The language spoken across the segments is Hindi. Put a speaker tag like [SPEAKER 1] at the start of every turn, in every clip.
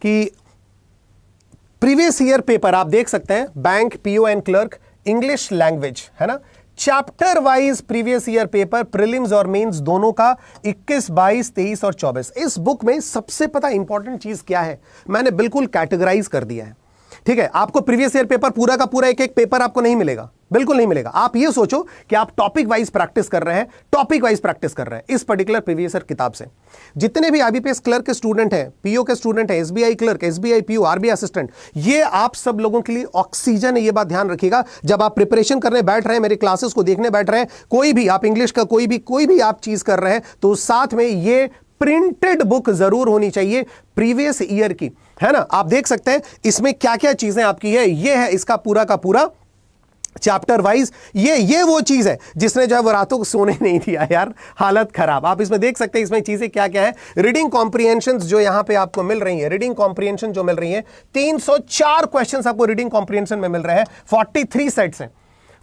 [SPEAKER 1] कि प्रीवियस ईयर पेपर आप देख सकते हैं, bank, PO and clerk, English language, है ना, chapter wise previous year paper, prelims और मेंस दोनों का 21, 22, 23 और 24। इस बुक में सबसे पता इंपॉर्टेंट चीज क्या है, मैंने बिल्कुल कैटेगराइज कर दिया है। ठीक है, आपको प्रीवियस ईयर पेपर पूरा का पूरा एक एक पेपर आपको नहीं मिलेगा, बिल्कुल नहीं मिलेगा। आप ये सोचो कि आप टॉपिक वाइज प्रैक्टिस कर रहे हैं, टॉपिक वाइज प्रैक्टिस कर रहे हैं इस पर्टिकुलर प्रीवियस ईयर किताब से। जितने भी आईबीपीएस क्लर्क के स्टूडेंट हैं, पीओ के स्टूडेंट हैं, SBI clerk, SBI PO, RBI assistant, ये आप सब लोगों के लिए ऑक्सीजन है। ये बात ध्यान रखिएगा, जब आप प्रिपरेशन करने बैठ रहे हैं, मेरी क्लासेस को देखने बैठ रहे हैं, कोई भी आप इंग्लिश का कोई भी आप चीज कर रहे हैं, तो साथ में ये प्रिंटेड बुक जरूर होनी चाहिए प्रीवियस ईयर की, है ना। आप देख सकते हैं इसमें क्या क्या चीजें आपकी है। ये है इसका पूरा का पूरा चैप्टर वाइज। ये वो चीज है जिसने जो है वो रातों को सोने नहीं दिया यार, हालत खराब। आप इसमें देख सकते हैं इसमें चीजें क्या क्या है। रीडिंग कॉम्प्रिहेंशन जो यहां पे आपको मिल रही है, रीडिंग कॉम्प्रिहेंशन जो मिल रही है, 304 क्वेश्चंस आपको रीडिंग कॉम्प्रिहेंशन में मिल रहे हैं। 43 सेट्स हैं,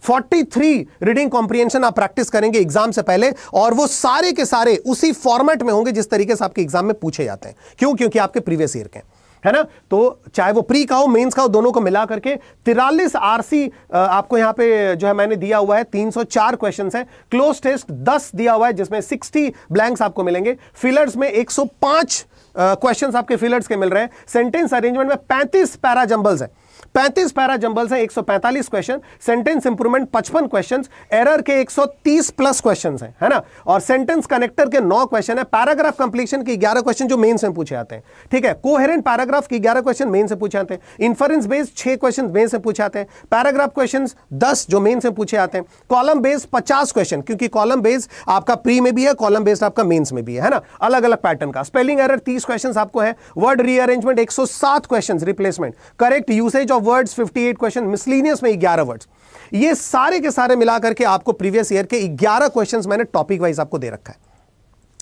[SPEAKER 1] 43 रीडिंग कॉम्प्रिहेंशन आप प्रैक्टिस करेंगे एग्जाम से पहले, और वो सारे के सारे उसी फॉर्मेट में होंगे जिस तरीके से आपके एग्जाम में पूछे जाते हैं। क्यों? क्योंकि आपके प्रीवियस ईयर के, है ना। तो चाहे वो प्री का हो, मेंस का हो, दोनों को मिला करके 43 आरसी आपको यहां पे जो है मैंने दिया हुआ है। 304 क्वेश्चंस है। क्लोज टेस्ट 10 दिया हुआ है जिसमें 60 ब्लैंक्स आपको मिलेंगे। फिलर्स में 105 क्वेश्चंस आपके फिलर्स के मिल रहे हैं। सेंटेंस अरेंजमेंट में 35 पैरा जंबल्स है, 35 पैरा जंबल्स हैं, 145 question. Sentence improvement 55 questions, error के 130 प्लस क्वेश्चंस हैं, है ना। और सेंटेंस कनेक्टर के 9 क्वेश्चन है। पैराग्राफ कंप्लीशन के 11 क्वेश्चन जो मेंस में पूछे जाते हैं, ठीक है। कोहेरेंट पैराग्राफ के 11 क्वेश्चन मेंस से पूछे जाते हैं। इन्फरेंस बेस्ड 6 क्वेश्चन मेंस से पूछे जाते हैं। पैराग्राफ क्वेश्चंस 10 जो मेंस में पूछे जाते हैं। कॉलम बेस्ड 50 क्वेश्चन, क्योंकि कॉलम बेस्ड आपका प्री में भी है, कॉलम बेस्ड आपका मेंस में भी है ना, अलग अलग पैटर्न का। स्पेलिंग एरर 30 क्वेश्चन आपको है। Word rearrangement 107 question, replacement. Correct usage of words 58 question, miscellaneous में 11 वर्ड्स। ये सारे के सारे मिलाकर के आपको प्रीवियस ईयर के 11 क्वेश्चंस मैंने टॉपिक वाइज आपको दे रखा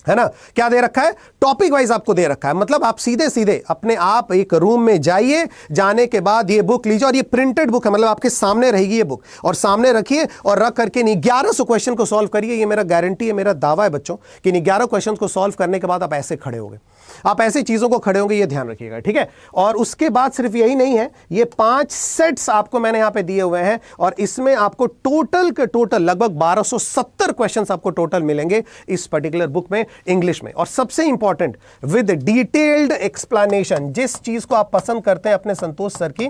[SPEAKER 1] है ना। क्या दे रखा है? टॉपिक वाइज आपको दे रखा है। मतलब आप सीधे सीधे अपने आप एक रूम में जाइए, जाने के बाद ये बुक लीजिए, और ये प्रिंटेड बुक है, मतलब आपके सामने रहेगी ये बुक, और सामने रखिए और रख करके नहीं 1100 क्वेश्चन को सॉल्व करिए। ये मेरा गारंटी है, मेरा दावा है बच्चों कि नहीं 11 क्वेश्चन को सॉल्व करने के बाद आप ऐसे खड़े होंगे, आप ऐसी चीजों को खड़े होंगे, ये ध्यान रखिएगा, ठीक है। और उसके बाद सिर्फ यही नहीं है, ये 5 सेट्स आपको मैंने यहां पे दिए हुए हैं, और इसमें आपको टोटल के टोटल लगभग 1270 क्वेश्चंस आपको टोटल मिलेंगे इस पर्टिकुलर बुक में, इंग्लिश में। और सबसे इंपॉर्टेंट विद डिटेल्ड एक्सप्लेनेशन, जिस चीज को आप पसंद करते हैं अपने संतोष सर की,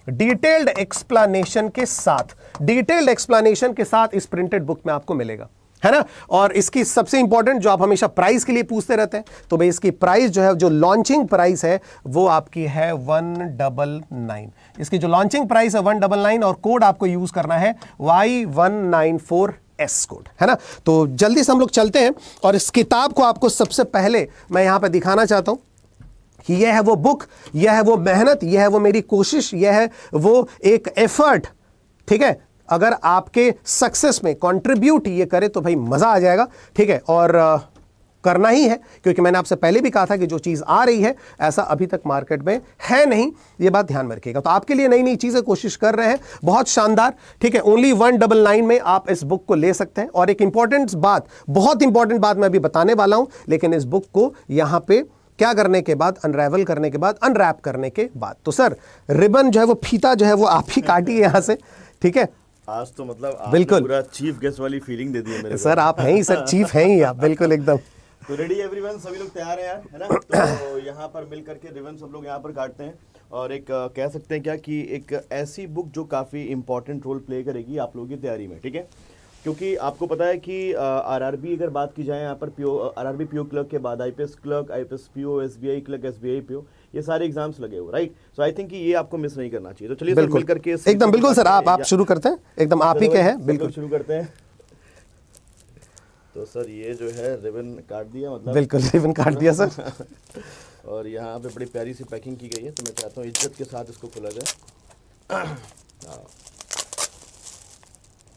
[SPEAKER 1] डिटेल्ड एक्सप्लेनेशन के साथ, डिटेल्ड एक्सप्लेनेशन के साथ इस प्रिंटेड बुक में आपको मिलेगा, है ना। और इसकी सबसे इंपॉर्टेंट जो आप हमेशा प्राइस के लिए पूछते रहते हैं, तो भाई इसकी प्राइस जो है, जो लॉन्चिंग प्राइस है वो आपकी है 199। इसकी जो लॉन्चिंग प्राइस है 199, और कोड आपको यूज करना है Y194S कोड, है ना। तो जल्दी से हम लोग चलते हैं, और इस किताब को आपको सबसे पहले मैं यहां पर दिखाना चाहता हूं कि यह है वो बुक, यह है वो मेहनत, यह है वो मेरी कोशिश, यह है वो एक एफर्ट, ठीक है। अगर आपके सक्सेस में कंट्रीब्यूट ये करे तो भाई मजा आ जाएगा, ठीक है। और करना ही है, क्योंकि मैंने आपसे पहले भी कहा था कि जो चीज आ रही है ऐसा अभी तक मार्केट में है नहीं, ये बात ध्यान में रखिएगा। तो आपके लिए नई नई चीजें कोशिश कर रहे हैं, बहुत शानदार, ठीक है। ओनली 199 में आप इस बुक को ले सकते हैं। और एक इंपॉर्टेंट बात, बहुत इंपॉर्टेंट बात मैं अभी बताने वाला हूं, लेकिन इस बुक को यहां पे क्या करने के बाद, अनराइवल करने के बाद, अनरैप करने के बाद, तो सर रिबन जो है वो, फीता जो है वो आप ही काटिए यहां से, ठीक है।
[SPEAKER 2] आज तो मतलब
[SPEAKER 1] बिल्कुल
[SPEAKER 2] पूरा चीफ गेस्ट वाली फीलिंग दे दी है मेरे
[SPEAKER 1] सर, आप हैं ही सर, चीफ हैं ही आप, बिल्कुल एकदम।
[SPEAKER 2] तो रेडी एवरीवन, सभी लोग तैयार हैं यार, है ना। तो यहाँ पर मिल करके रिबन सब लोग यहाँ पर काटते हैं, और एक कह सकते हैं क्या कि एक ऐसी बुक जो काफ़ी इंपॉर्टेंट रोल प्ले करेगी आप लोगों की तैयारी में, ठीक है। क्योंकि आपको पता है कि आरआरबी अगर बात की जाए, यहाँ पर आरआरबी पीओ क्लर्क के बाद IPS clerk, IPS PO, SBI clerk, SBI PO, ये सारे एग्जाम्स लगे हुए, राइट। सो आई थिंक कि ये आपको मिस नहीं करना चाहिए। तो चलिए मिल करके
[SPEAKER 1] एकदम बिल्कुल सर, आप शुरू करते हैं, एकदम आप ही के हैं, बिल्कुल
[SPEAKER 2] शुरू करते हैं। तो सर ये जो है रिबन काट दिया, मतलब
[SPEAKER 1] बिल्कुल रिबन काट दिया सर।
[SPEAKER 2] और यहाँ पे बड़ी प्यारी सी पैकिंग की गई है, तो मैं चाहता हूँ इज्जत के साथ इसको खोला जाए।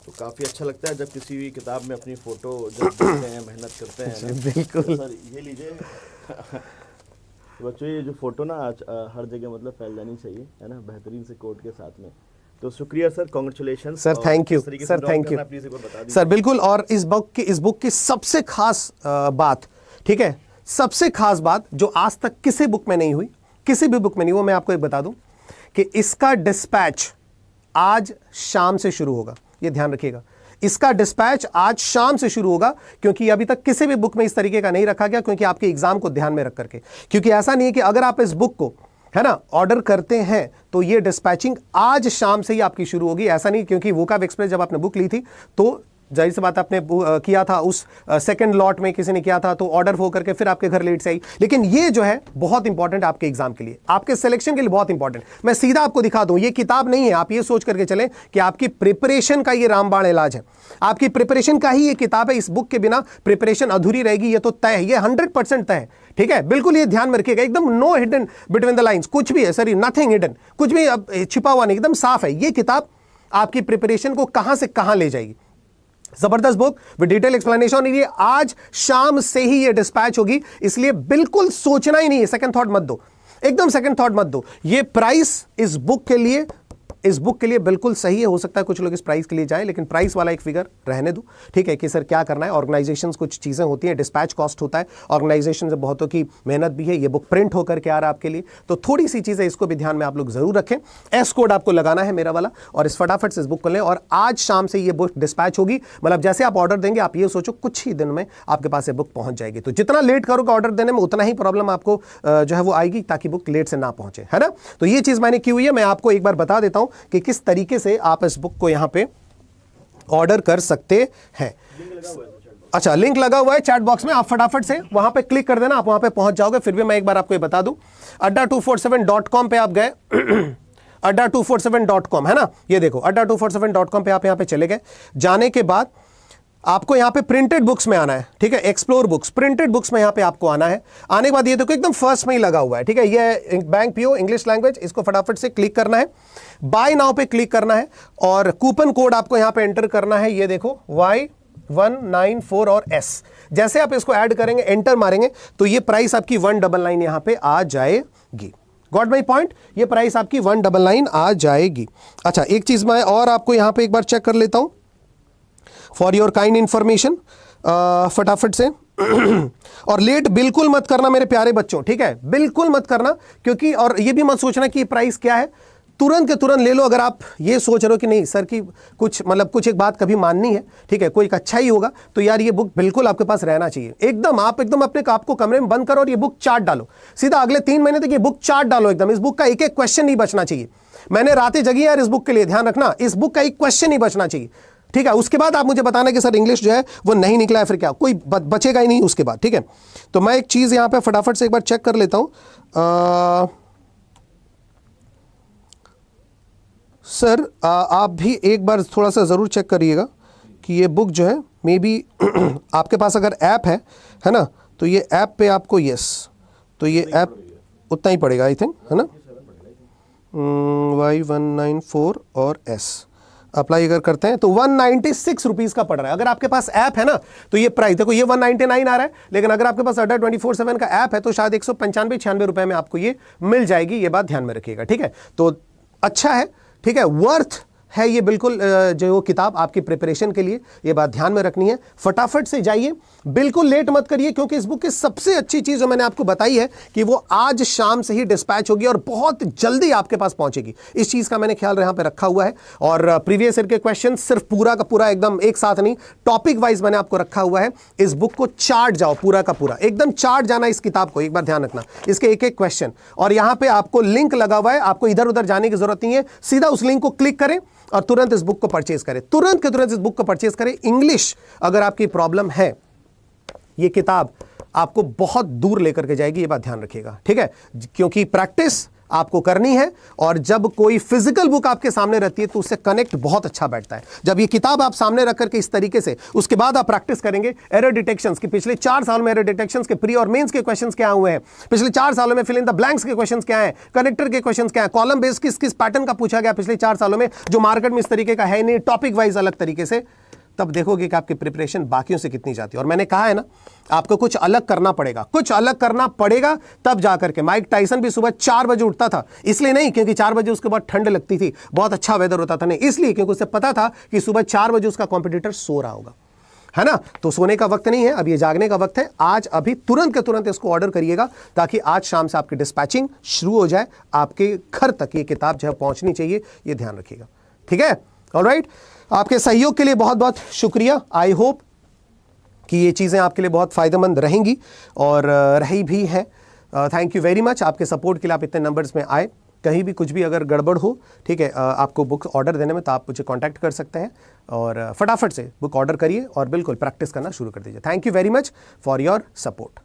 [SPEAKER 2] तो काफ़ी अच्छा लगता है जब किसी भी किताब में अपनी फ़ोटो जब देखते हैं, मेहनत करते हैं।
[SPEAKER 1] बिल्कुल
[SPEAKER 2] तो सर ये लीजिए। तो बच्चों ये जो फ़ोटो ना आज हर जगह मतलब फैल जानी चाहिए, है ना, बेहतरीन से कोट के साथ में। तो शुक्रिया sir, congratulation
[SPEAKER 1] sir, thank you sir, thank you sir, बिल्कुल। और इस बुक की सबसे खास बात, ठीक है, सबसे खास बात जो आज तक किसी बुक में नहीं हुई, किसी भी बुक में नहीं। वो मैं आपको एक बता दूं कि इसका डिस्पैच आज शाम से शुरू होगा, ये ध्यान रखिएगा। इसका डिस्पैच आज शाम से शुरू होगा, क्योंकि अभी तक किसी भी बुक में इस तरीके का नहीं रखा गया, क्योंकि आपके एग्जाम को ध्यान में रख करके। क्योंकि ऐसा नहीं है कि अगर आप इस बुक को, है ना, ऑर्डर करते हैं तो ये डिस्पैचिंग आज शाम से ही आपकी शुरू होगी। ऐसा नहीं, क्योंकि वोकैब एक्सप्रेस जब आपने बुक ली थी तो जाहिर सी बात आपने किया था, उस सेकंड लॉट में किसी ने किया था तो ऑर्डर हो करके फिर आपके घर लेट से आई। लेकिन ये जो है बहुत इंपॉर्टेंट आपके एग्जाम के लिए, आपके सिलेक्शन के लिए बहुत इंपॉर्टेंट। मैं सीधा आपको दिखा दूं, ये किताब नहीं है, आप ये सोच करके चलें कि आपकी प्रिपरेशन का ये रामबाण इलाज है। आपकी प्रिपरेशन का ही ये किताब है। इस बुक के बिना प्रिपरेशन अधूरी रहेगी, ये तो तय है, ये 100% तय है। ठीक है, बिल्कुल ये ध्यान में रखिएगा। एकदम no hidden between the lines, कुछ भी है सॉरी, नथिंग हिडन, कुछ भी छिपा हुआ नहीं, एकदम साफ है। ये किताब आपकी प्रिपरेशन को कहां से कहां ले जाएगी। जबरदस्त बुक विद डिटेल एक्सप्लेनेशन। ये आज शाम से ही ये डिस्पैच होगी, इसलिए बिल्कुल सोचना ही नहीं है, सेकंड थॉट मत दो, एकदम सेकंड थॉट मत दो। ये प्राइस इस बुक के लिए बिल्कुल सही है। हो सकता है कुछ लोग इस प्राइस के लिए जाएं, लेकिन प्राइस वाला एक फिगर रहने दो, ठीक है, कि सर क्या करना है। ऑर्गेनाइजेशंस कुछ चीजें होती हैं, डिस्पैच कॉस्ट होता है, ऑर्गेनाइजेशन से बहुतों की मेहनत भी है, ये बुक प्रिंट होकर के आ रहा है आपके लिए, तो थोड़ी सी चीजें इसको भी ध्यान में आप लोग जरूर रखें। एस कोड आपको लगाना है मेरा वाला, और इस फटाफट से इस बुक को लें, और आज शाम से ये बुक डिस्पैच होगी। मतलब जैसे आप ऑर्डर देंगे, आप ये सोचो कुछ ही दिन में आपके पास ये बुक पहुंच जाएगी। तो जितना लेट करोगे ऑर्डर देने में, उतना ही प्रॉब्लम आपको जो है वो आएगी, ताकि बुक लेट से ना पहुंचे, है ना। तो ये चीज मैंने की हुई है। मैं आपको एक बार बता देता हूं कि किस तरीके से आप इस बुक को यहां पे ऑर्डर कर सकते हैं। अच्छा, लिंक लगा हुआ है चैट बॉक्स में, आप फटाफट से वहां पे क्लिक कर देना, आप वहां पे पहुंच जाओगे। फिर भी मैं एक बार आपको ये बता दूं, adda247.com पे आप गए, adda247.com है ना, ये देखो adda247.com पे आप यहां पे चले गए। जाने के बाद आपको यहां पे प्रिंटेड बुक्स में आना है, ठीक है, एक्सप्लोर बुक्स, प्रिंटेड बुक्स में यहां पे आपको आना है। आने के बाद ये देखो एकदम फर्स्ट में ही लगा हुआ है, ठीक है, ये बैंक पीओ इंग्लिश लैंग्वेज, इसको फटाफट से क्लिक करना है, बाय नाउ पे क्लिक करना है, और कूपन कोड आपको यहां पे एंटर करना है, ये देखो Y194 और S। जैसे आप इसको ऐड करेंगे, एंटर मारेंगे, तो ये प्राइस आपकी 199 यहां पे आ जाएगी। गॉट माई पॉइंट, ये प्राइस आपकी 199 आ जाएगी। अच्छा, एक चीज मैं और आपको यहां पे एक बार चेक कर लेता हूं फॉर योर काइंड इंफॉर्मेशन, फटाफट से और लेट बिल्कुल मत करना मेरे प्यारे बच्चों, ठीक है, बिल्कुल मत करना, क्योंकि और ये भी मत सोचना कि प्राइस क्या है, तुरंत के तुरंत ले लो। अगर आप ये सोच रहे हो कि नहीं सर की कुछ एक बात कभी माननी है, ठीक है, कोई एक अच्छा ही होगा, तो यार ये बुक बिल्कुल आपके पास रहना चाहिए। एकदम आप एकदम अपने आप को कमरे में बंद करो और ये बुक चार्ट डालो, सीधा अगले 3 महीने तक ये बुक चार्ट डालो एकदम। इस बुक का एक एक क्वेश्चन नहीं बचना चाहिए। मैंने रातें जगी यार इस बुक के लिए, ध्यान रखना, इस बुक का एक क्वेश्चन नहीं बचना चाहिए, ठीक है। उसके बाद आप मुझे बताना कि सर इंग्लिश जो है वो नहीं निकला है, फिर क्या, कोई बचेगा ही नहीं उसके बाद, ठीक है। तो मैं एक चीज यहां पे फटाफट से एक बार चेक कर लेता हूं। सर आप भी एक बार थोड़ा सा ज़रूर चेक करिएगा कि ये बुक जो है मे बी आपके पास अगर ऐप है ना, तो ये ऐप पे आपको यस, तो ये ऐप उतना ही पड़ेगा आई थिंक, है ना, Y194 और S अप्लाई अगर करते हैं तो 196 रुपीज़ का पड़ रहा है। अगर आपके पास ऐप है ना, तो ये प्राइस देखो, ये 199 आ रहा है, लेकिन अगर आपके पास adda247 का ऐप है तो शायद 195-96 रुपए में आपको ये मिल जाएगी। ये बात ध्यान में रखिएगा, ठीक है। तो अच्छा है, ठीक है, वर्थ है ये बिल्कुल जो वो किताब आपकी प्रिपरेशन के लिए, ये बात ध्यान में रखनी है। फटाफट से जाइए, बिल्कुल लेट मत करिए, क्योंकि इस बुक की सबसे अच्छी चीज़ जो मैंने आपको बताई है कि वो आज शाम से ही डिस्पैच होगी और बहुत जल्दी आपके पास पहुंचेगी। इस चीज़ का मैंने ख्याल यहाँ पे रखा हुआ है। और प्रीवियस ईयर के क्वेश्चन सिर्फ पूरा का पूरा एकदम एक साथ नहीं, टॉपिक वाइज मैंने आपको रखा हुआ है। इस बुक को चार्ट जाओ, पूरा का पूरा एकदम चार्ट जाना इस किताब को, एक बार ध्यान रखना इसके एक एक क्वेश्चन। और यहाँ पे आपको लिंक लगा हुआ है, आपको इधर उधर जाने की जरूरत नहीं है, सीधा उस लिंक को क्लिक करें और तुरंत इस बुक को परचेज करें, तुरंत के तुरंत इस बुक को परचेज करें। इंग्लिश अगर आपकी प्रॉब्लम है, ये किताब आपको बहुत दूर लेकर के जाएगी, ये बात ध्यान रखिएगा, ठीक है, क्योंकि प्रैक्टिस आपको करनी है। और जब कोई फिजिकल बुक आपके सामने रहती है तो उससे कनेक्ट बहुत अच्छा बैठता है। जब ये किताब आप सामने रख करके इस तरीके से, उसके बाद आप प्रैक्टिस करेंगे एरर डिटेक्शंस की, पिछले 4 साल में एरर डिटेक्शंस के प्री और मेंस के क्वेश्चंस क्या हुए हैं, पिछले 4 सालों में फिल इन द ब्लैंक्स के क्वेश्चंस क्या हैं, कनेक्टर के क्वेश्चंस क्या हैं, कॉलम बेस किस किस पैटर्न का पूछा गया पिछले 4 सालों में, जो मार्केट में इस तरीके का है नहीं, टॉपिक वाइज अलग तरीके से, तब देखोगे कि आपकी प्रिपरेशन बाकियों से कितनी जाती है। और मैंने कहा है ना, आपको कुछ अलग करना पड़ेगा, कुछ अलग करना पड़ेगा, तब जाकर के। माइक टाइसन भी सुबह 4 बजे उठता था, इसलिए नहीं क्योंकि 4 बजे उसके बाद ठंड लगती थी, बहुत अच्छा वेदर होता था, नहीं इसलिए क्योंकि उसे पता था कि सुबह 4 बजे उसका कॉम्पिटिटर सो रहा होगा। है ना। तो सोने का वक्त नहीं है, अब ये जागने का वक्त है। आज अभी तुरंत के तुरंत इसको ऑर्डर करिएगा ताकि आज शाम से आपकी डिस्पैचिंग शुरू हो जाए, आपके घर तक ये किताब जो है पहुंचनी चाहिए, ये ध्यान रखिएगा, ठीक है। ऑलराइट, आपके सहयोग के लिए बहुत बहुत शुक्रिया। आई होप कि ये चीज़ें आपके लिए बहुत फ़ायदेमंद रहेंगी और रही भी हैं। थैंक यू वेरी मच आपके सपोर्ट के लिए, आप इतने नंबर्स में आए। कहीं भी कुछ भी अगर गड़बड़ हो, ठीक है, आपको बुक ऑर्डर देने में, तो आप मुझे कांटेक्ट कर सकते हैं और फटाफट से बुक ऑर्डर करिए और बिल्कुल प्रैक्टिस करना शुरू कर दीजिए। Thank you very much for your support.